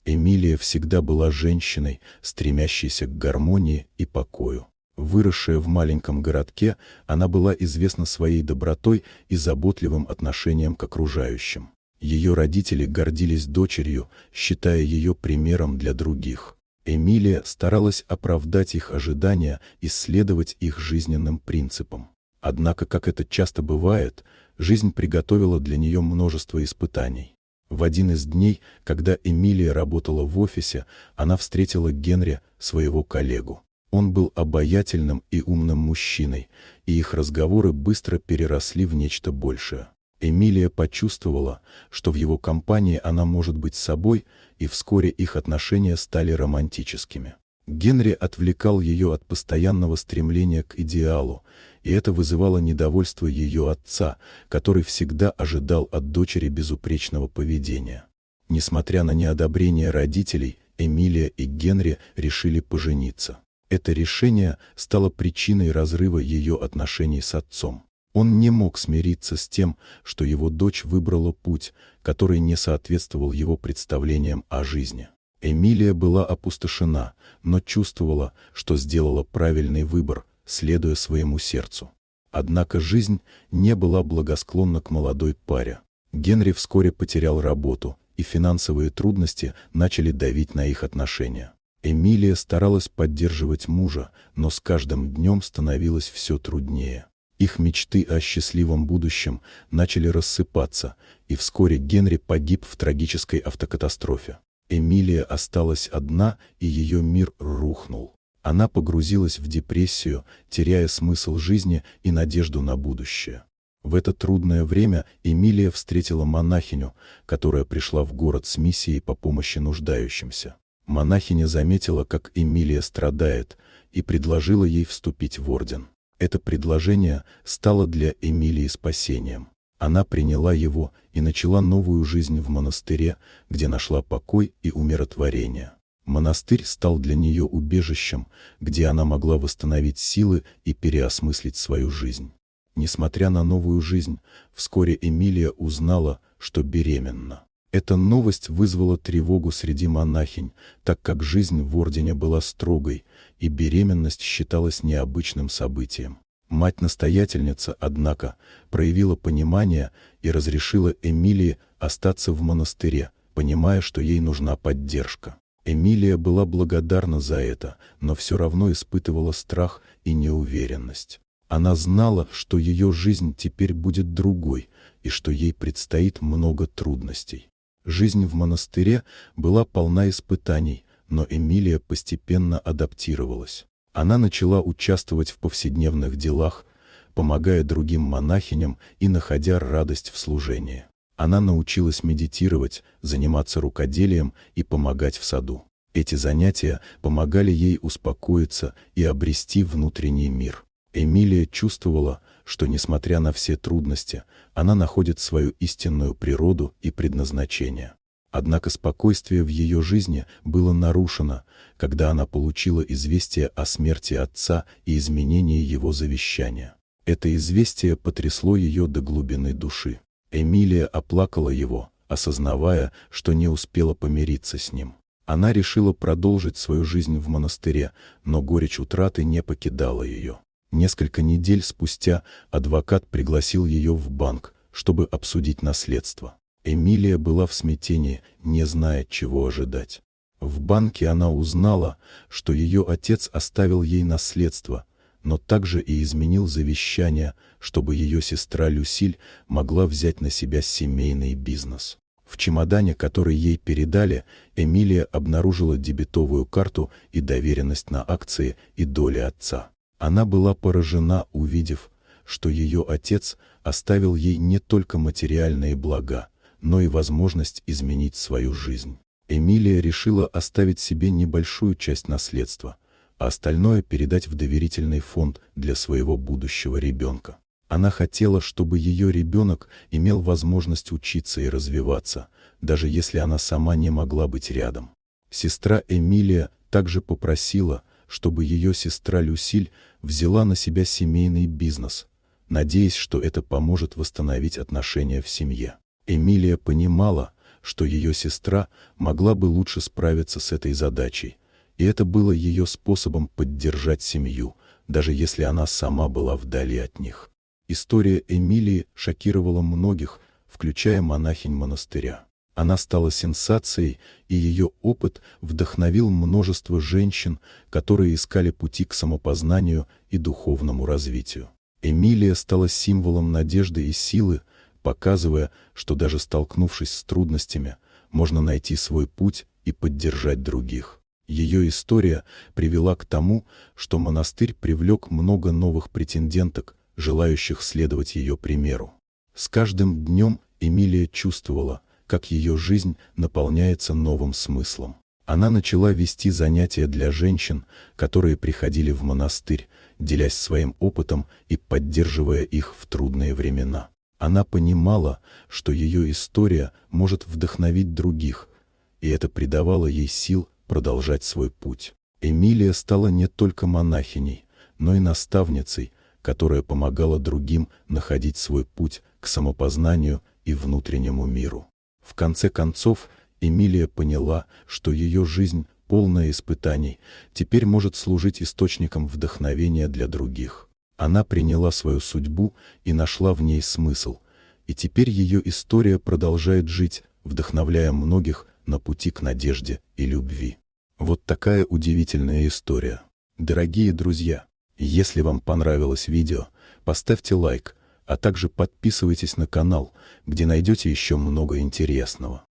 Эмилия всегда была женщиной, стремящейся к гармонии и покою. Выросшая в маленьком городке, она была известна своей добротой и заботливым отношением к окружающим. Ее родители гордились дочерью, считая ее примером для других. Эмилия старалась оправдать их ожидания и следовать их жизненным принципам. Однако, как это часто бывает, жизнь приготовила для нее множество испытаний. В один из дней, когда Эмилия работала в офисе, она встретила Генри, своего коллегу. Он был обаятельным и умным мужчиной, и их разговоры быстро переросли в нечто большее. Эмилия почувствовала, что в его компании она может быть собой, и вскоре их отношения стали романтическими. Генри отвлекал ее от постоянного стремления к идеалу, и это вызывало недовольство ее отца, который всегда ожидал от дочери безупречного поведения. Несмотря на неодобрение родителей, Эмилия и Генри решили пожениться. Это решение стало причиной разрыва ее отношений с отцом. Он не мог смириться с тем, что его дочь выбрала путь, который не соответствовал его представлениям о жизни. Эмилия была опустошена, но чувствовала, что сделала правильный выбор, следуя своему сердцу. Однако жизнь не была благосклонна к молодой паре. Генри вскоре потерял работу, и финансовые трудности начали давить на их отношения. Эмилия старалась поддерживать мужа, но с каждым днем становилось все труднее. Их мечты о счастливом будущем начали рассыпаться, и вскоре Генри погиб в трагической автокатастрофе. Эмилия осталась одна, и ее мир рухнул. Она погрузилась в депрессию, теряя смысл жизни и надежду на будущее. В это трудное время Эмилия встретила монахиню, которая пришла в город с миссией по помощи нуждающимся. Монахиня заметила, как Эмилия страдает, и предложила ей вступить в орден. Это предложение стало для Эмилии спасением. Она приняла его и начала новую жизнь в монастыре, где нашла покой и умиротворение. Монастырь стал для нее убежищем, где она могла восстановить силы и переосмыслить свою жизнь. Несмотря на новую жизнь, вскоре Эмилия узнала, что беременна. Эта новость вызвала тревогу среди монахинь, так как жизнь в ордене была строгой, и беременность считалась необычным событием. Мать-настоятельница, однако, проявила понимание и разрешила Эмилии остаться в монастыре, понимая, что ей нужна поддержка. Эмилия была благодарна за это, но все равно испытывала страх и неуверенность. Она знала, что ее жизнь теперь будет другой, и что ей предстоит много трудностей. Жизнь в монастыре была полна испытаний, но Эмилия постепенно адаптировалась. Она начала участвовать в повседневных делах, помогая другим монахиням и находя радость в служении. Она научилась медитировать, заниматься рукоделием и помогать в саду. Эти занятия помогали ей успокоиться и обрести внутренний мир. Эмилия чувствовала, что, несмотря на все трудности, она находит свою истинную природу и предназначение. Однако спокойствие в ее жизни было нарушено, когда она получила известие о смерти отца и изменении его завещания. Это известие потрясло ее до глубины души. Эмилия оплакала его, осознавая, что не успела помириться с ним. Она решила продолжить свою жизнь в монастыре, но горечь утраты не покидала ее. Несколько недель спустя адвокат пригласил ее в банк, чтобы обсудить наследство. Эмилия была в смятении, не зная, чего ожидать. В банке она узнала, что ее отец оставил ей наследство, но также и изменил завещание, чтобы ее сестра Люсиль могла взять на себя семейный бизнес. В чемодане, который ей передали, Эмилия обнаружила дебетовую карту и доверенность на акции и доли отца. Она была поражена, увидев, что ее отец оставил ей не только материальные блага, но и возможность изменить свою жизнь. Эмилия решила оставить себе небольшую часть наследства, а остальное передать в доверительный фонд для своего будущего ребенка. Она хотела, чтобы ее ребенок имел возможность учиться и развиваться, даже если она сама не могла быть рядом. Сестра Эмилия также попросила, чтобы ее сестра Люсиль взяла на себя семейный бизнес, надеясь, что это поможет восстановить отношения в семье. Эмилия понимала, что ее сестра могла бы лучше справиться с этой задачей, и это было ее способом поддержать семью, даже если она сама была вдали от них. История Эмилии шокировала многих, включая монахинь монастыря. Она стала сенсацией, и ее опыт вдохновил множество женщин, которые искали пути к самопознанию и духовному развитию. Эмилия стала символом надежды и силы, показывая, что даже столкнувшись с трудностями, можно найти свой путь и поддержать других. Ее история привела к тому, что монастырь привлек много новых претенденток, желающих следовать ее примеру. С каждым днем Эмилия чувствовала, как ее жизнь наполняется новым смыслом. Она начала вести занятия для женщин, которые приходили в монастырь, делясь своим опытом и поддерживая их в трудные времена. Она понимала, что ее история может вдохновить других, и это придавало ей сил продолжать свой путь. Эмилия стала не только монахиней, но и наставницей, которая помогала другим находить свой путь к самопознанию и внутреннему миру. В конце концов, Эмилия поняла, что ее жизнь, полная испытаний, теперь может служить источником вдохновения для других. Она приняла свою судьбу и нашла в ней смысл, и теперь ее история продолжает жить, вдохновляя многих на пути к надежде и любви. Вот такая удивительная история. Дорогие друзья, если вам понравилось видео, поставьте лайк, а также подписывайтесь на канал, где найдете еще много интересного.